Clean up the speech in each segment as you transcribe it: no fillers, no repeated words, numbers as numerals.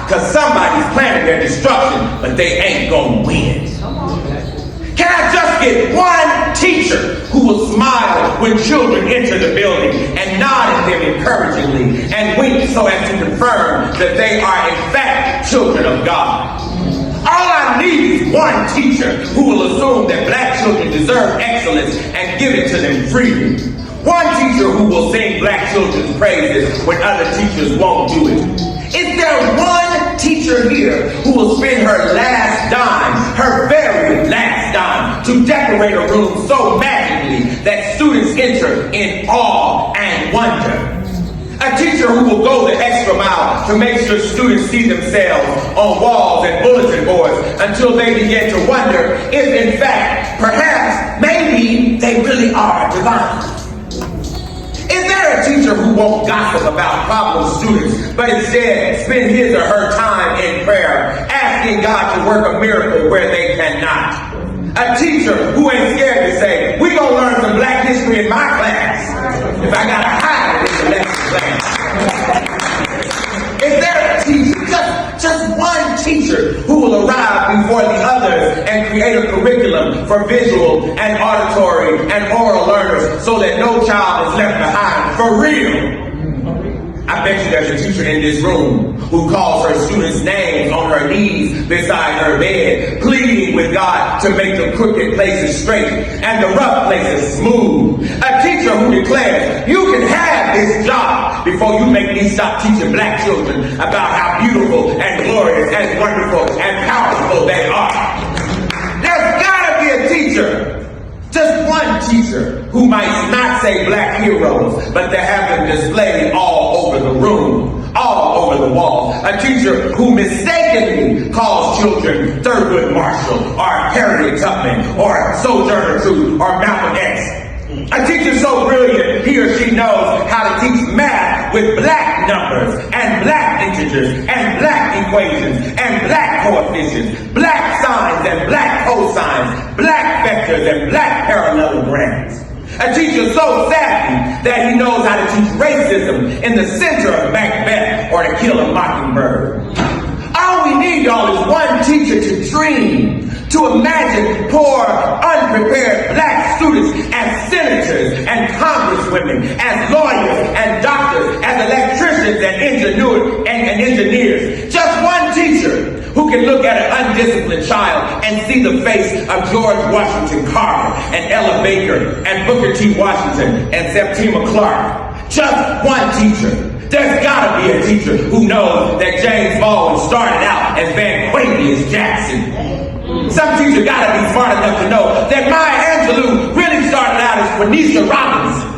Because somebody's planning their destruction, but they ain't gonna win. Can I just get one teacher who will smile when children enter the building and nod at them encouragingly and wink so as to confirm that they are in fact children of God? All I need is one teacher who will assume that black children deserve excellence and give it to them freely. One teacher who will sing black children's praises when other teachers won't do it. Is there one teacher here who will spend her last dime, her very last dime, to decorate a room so magically that students enter in awe and wonder? A teacher who will go the extra mile to make sure students see themselves on walls and bulletin boards until they begin to wonder if in fact, perhaps, maybe they really are divine. Is there a teacher who won't gossip about problem students, but instead spend his or her time in prayer, asking God to work a miracle where they cannot? A teacher who ain't scared to say, we gonna learn some black history in my class if I gotta hide it in the lesson plan. Is there a teacher, just one teacher, who will arrive before the others and create a curriculum for visual and auditory and oral learners so that no child is left behind for real? I bet you there's a teacher in this room who calls her students' names on her knees beside her bed, pleading with God to make the crooked places straight and the rough places smooth. A teacher who declares, you can have this job before you make me stop teaching black children about how beautiful and glorious and wonderful and powerful they are. There's gotta be a teacher. Just one teacher who might not say black heroes, but to have them displayed all over the room, all over the walls. A teacher who mistakenly calls children Thurgood Marshall or Harriet Tubman or Sojourner Truth or Malcolm X. A teacher so brilliant he or she knows how to teach math with black numbers and black integers and black equations and black coefficients, black sines and black cosines, black vectors and black parallelograms. A teacher so savvy that he knows how to teach racism in the center of Macbeth or To Kill a Mockingbird. All we need, y'all, is one teacher to dream, to imagine poor, unprepared black students as senators and congresswomen, as lawyers and doctors, as electricians and engineers. Just one teacher who can look at an undisciplined child and see the face of George Washington Carver and Ella Baker and Booker T. Washington and Septima Clark. Just one teacher. There's gotta be a teacher who knows that James Baldwin started out as Vanquavius Jackson. Some teacher gotta be smart enough to know that Maya Angelou really started out as Quenisha Robinson.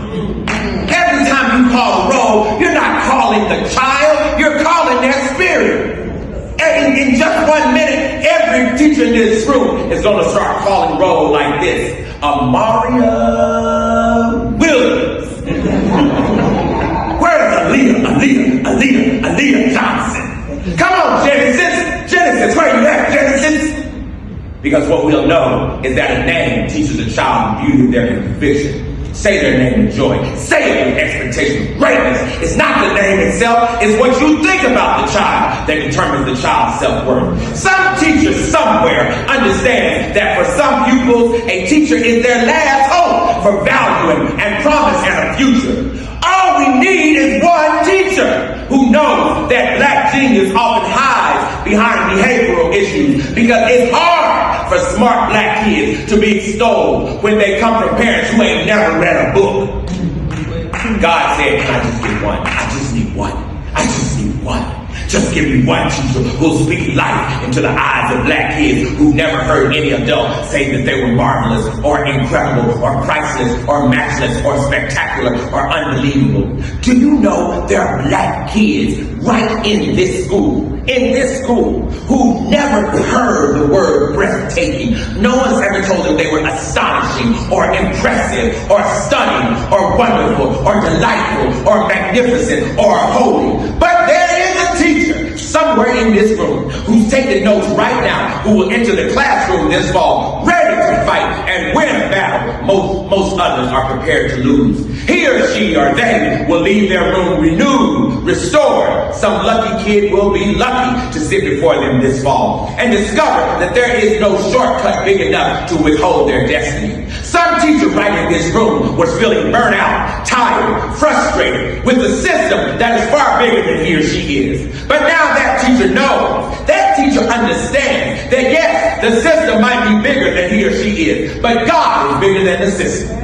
Every time you call the roll, you're not calling the child, you're calling their spirit. And in just 1 minute, every teacher in this room is gonna start calling roll like this. Amaria Williams. Where's Aaliyah Johnson? Come on, Genesis, where you at, Genesis? Because what we'll know is that a name teaches a child the beauty of their conviction. Say their name with joy. Say it with expectation of greatness. It's not the name itself, it's what you think about the child that determines the child's self-worth. Some teacher somewhere understands that for some pupils, a teacher is their last hope for value and promise and a future. All we need is one teacher who knows that black genius often hides behind behavioral issues because it's hard for smart black kids to be extolled when they come from parents who ain't never read a book. God said, can I just get one? I just need one. I just need one. Just give me one teacher who'll speak life into the eyes of black kids who've never heard any adult say that they were marvelous or incredible or priceless or matchless or spectacular or unbelievable. Do you know there are black kids right in this school, who never heard the word breathtaking? No one's ever told them they were astonishing or impressive or stunning or wonderful or delightful or magnificent or holy. But there is a teacher somewhere in this room who's taking notes right now, who will enter the classroom this fall ready to fight and win a battle most others are prepared to lose. He or she or they will leave their room renewed, restored. Some lucky kid will be lucky to sit before them this fall and discover that there is no shortcut big enough to withhold their destiny. Some teacher right in this room was feeling burnt out, tired, frustrated with a system that is far bigger than he or she is. But now that teacher knows, that teacher understands that yes, the system might be bigger than he or she is, but God is bigger than the system.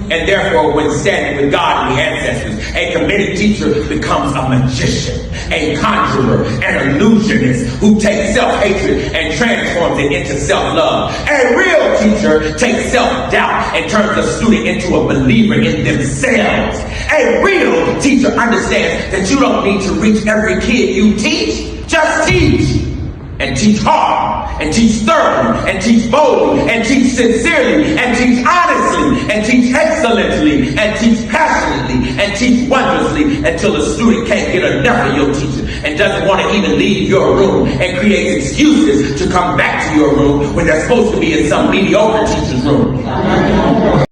And therefore, when standing with God and the ancestors, a committed teacher becomes a magician, a conjurer, an illusionist who takes self-hatred and transforms it into self-love. A real teacher takes self-doubt and turns a student into a believer in themselves. A real teacher understands that you don't need to reach every kid you teach. Just teach. And teach hard, and teach thoroughly, and teach boldly, and teach sincerely, and teach honestly, and teach excellently, and teach passionately, and teach wondrously until the student can't get enough of your teaching and doesn't want to even leave your room and creates excuses to come back to your room when they're supposed to be in some mediocre teacher's room.